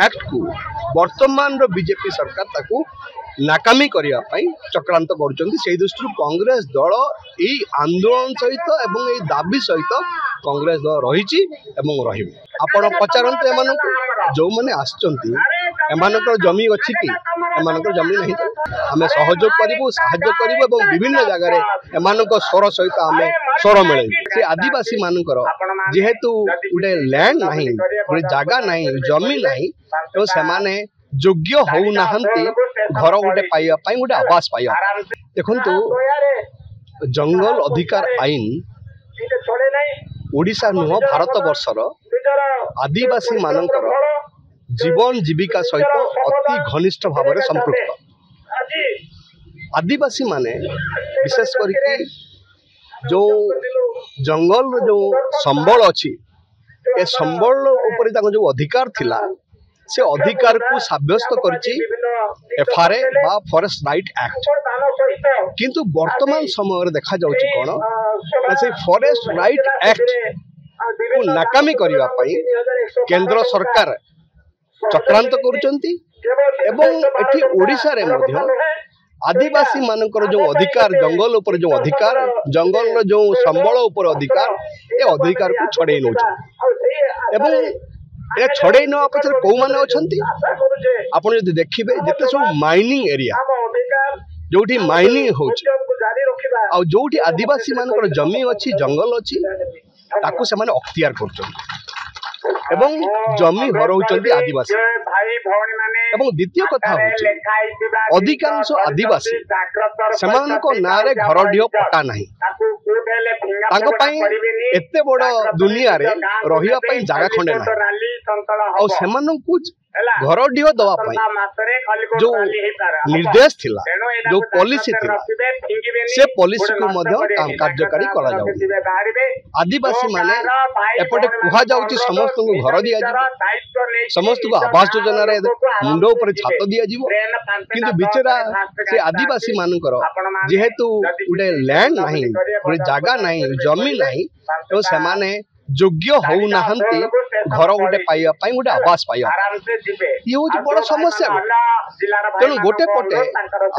Act को वर्तमान BJP सरकार ताकू नाकामी करने चक्रांत कर दृष्टि कांग्रेस दल यही आंदोलन सहित एवं यही दाबी सहित कांग्रेस दल रही आपण पचारत एम जो मैंने आसकर जमी अच्छी कि जमी नहीं आम सहयोग करूँ विभिन्न जगह एम स्वर सहित आम स्वर मिले से आदिवासी मानकर जेहेतु गोटे लैंड नहीं गोटे जगह नहीं जमी नहीं तो से योग्य होना घर गोटे पाइबा गोटे आवास पाइबा देखु जंगल अधिकार आईन ओडिशा नुह भारत वर्षर आदिवासी मानकर जीवन जीविका सहित अति घनिष्ठ भाव में संपृक्त आदिवासी माने विशेष करके जो जंगल जो संबल अच्छी ए संबल उपर जो अधिकार थिला से अधिकार को साब्यस्त करछि एफआरए बा फॉरेस्ट राइट एक्ट किंतु वर्तमान समय देखा जाउछि कोन से फॉरेस्ट राइट एक्ट को नाकामी करबा पई केंद्र सरकार चक्रांत करुचंती एवं एठी ओडिशा रे मध्य आदिवासी मानकर जो अधिकार जंगल उपर जो अधिकार जंगल जो संबल उपर अधिकार ए अधिकार को छड़े नउछ एवं ए छड़े न पछर को माने अछंती आपण यदि देखिबे जते सब माइनिंग एरिया जोठी माइनिंग होछ आ जोठी आदिवासी मानकर जमी अछि जंगल अछि ताकू से माने अख्तियार करछन एवं जमी हरौचंती आदिवासी एवं द्वितीय कथा होछि अधिकांश आदिवासी सेमानको नारे घर ढियो पटा नाही तांको पई एते बड़ दुनिया रे रहिया पई जागा खंडे नाही और सेमानको घर ढियो दवा पई जो निर्देश थिला जो पॉलिसी थिला से पॉलिसी को मध्य काम कार्यकारी करा जाउ आदिवासी माने एपटे कुहा जाउची समस्त को घर दिया जी समस्त को आवास योजना रे मुंडो ऊपर छात दिया जीवो किंतु बिचरा से आदिवासी मानकर जेहेतु गोटे लैंड नहीं गोटे जगह नहीं जमी नहीं तो से माने योग्य होना घर गोटे पाइबा गोटे आवास पाइबा ये हूँ बड़ समस्या तेणु गोटे पटे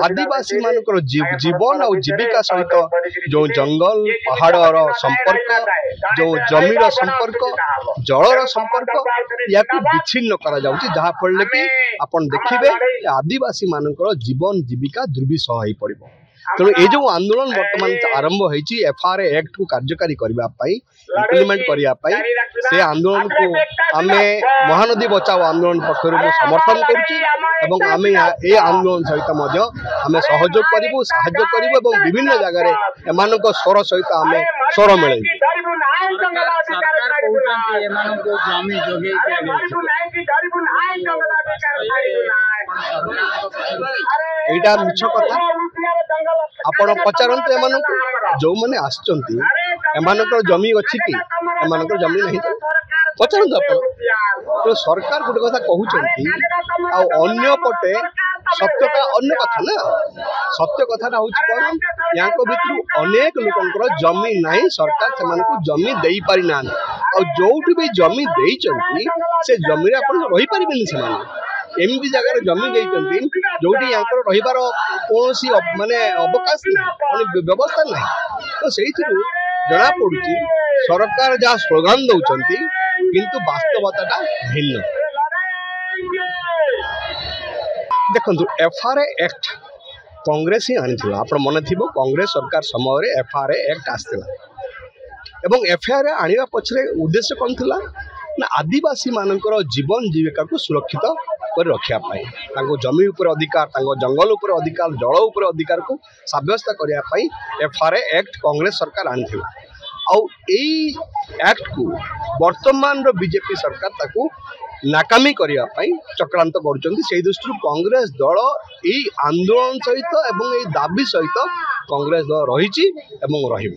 आदिवासी मानकर जीवन और जीविका सहित जो जंगल पहाड़ संपर्क जो जमीर संपर्क जलर संपर्क या विच्छिन्न करा जाउछि जहा फल कि आपण देखिबे आदिवासी मानकर जीवन जीविका दुर्विषह हो पड़िबो तेणु ये जो आंदोलन वर्तमान आरंभ होती एफआरए एक्ट को कार्यकारी करने इम्प्लीमेंट करने से आंदोलन को आम महानदी बचाओ आंदोलन पक्षर समर्थन करुँ आम ये आंदोलन सहित आम सहयोग करूँ विभिन्न जगह एम स्वर सहित आम स्वर मिले यहाँ मिछ कथा आपण पचारत एम जो मैंने आसकर जमी अच्छी कि जमी नहीं पचारत तो सरकार गोटे कथा कहते अन्य पटे सत्यता अन्य कथा ना सत्य कथा हूँ कौन या भितर अनेक लोक जमी ना सरकार से जमी दे पारि ना जो भी जमी देइचंती से जमी रही पारे एमती जगह जमी देइचंती जोटी यहाँ रहीबार कौन माने अवकाश नहीं व्यवस्था नहीं तो से जना पड़ी सरकार जहाँ स्लोगान दौरान किंतु वास्तवता भिन्न देखु एफआरए एक्ट कांग्रेस ही आनी आप मन थी कांग्रेस सरकार समय एफआरए एक्ट आसला एवं एफआरए आने पछरे उद्देश्य कौन थी ना आदिवासी मानकर जीवन जीविका को सुरक्षित कर रखापी जमी उपर अधिकार जंगल उपर अधिकार जल उपर अधिकार को सब्यस्त करने एफआरए एक्ट कांग्रेस सरकार आनी एक्ट को वर्तमान बीजेपी सरकार ताकू नाकामी करने चक्रांत कर दृष्टि कांग्रेस दल यही आंदोलन सहित एवं यही दाबी सहित कांग्रेस दल रही।